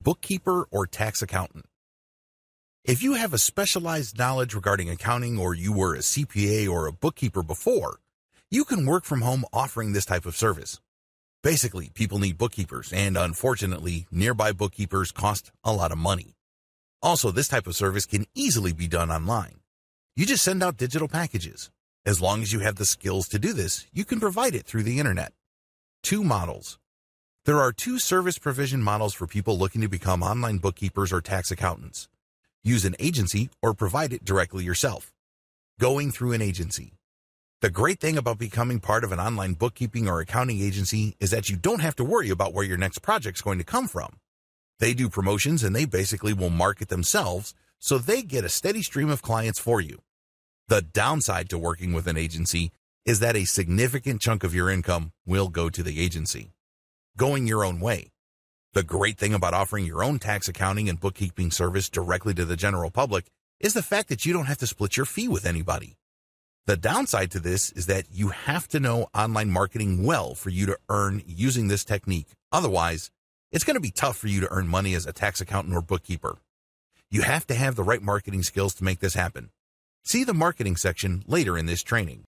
bookkeeper, or tax accountant. If you have a specialized knowledge regarding accounting or you were a CPA or a bookkeeper before, you can work from home offering this type of service. Basically, people need bookkeepers, and unfortunately, nearby bookkeepers cost a lot of money. Also, this type of service can easily be done online. You just send out digital packages. As long as you have the skills to do this, you can provide it through the internet. 2 models. There are 2 service provision models for people looking to become online bookkeepers or tax accountants. Use an agency or provide it directly yourself. Going through an agency. The great thing about becoming part of an online bookkeeping or accounting agency is that you don't have to worry about where your next project's going to come from. They do promotions and they basically will market themselves, so they get a steady stream of clients for you. The downside to working with an agency is that a significant chunk of your income will go to the agency. Going your own way. The great thing about offering your own tax accounting and bookkeeping service directly to the general public is the fact that you don't have to split your fee with anybody. The downside to this is that you have to know online marketing well for you to earn using this technique. Otherwise, it's going to be tough for you to earn money as a tax accountant or bookkeeper. You have to have the right marketing skills to make this happen. See the marketing section later in this training.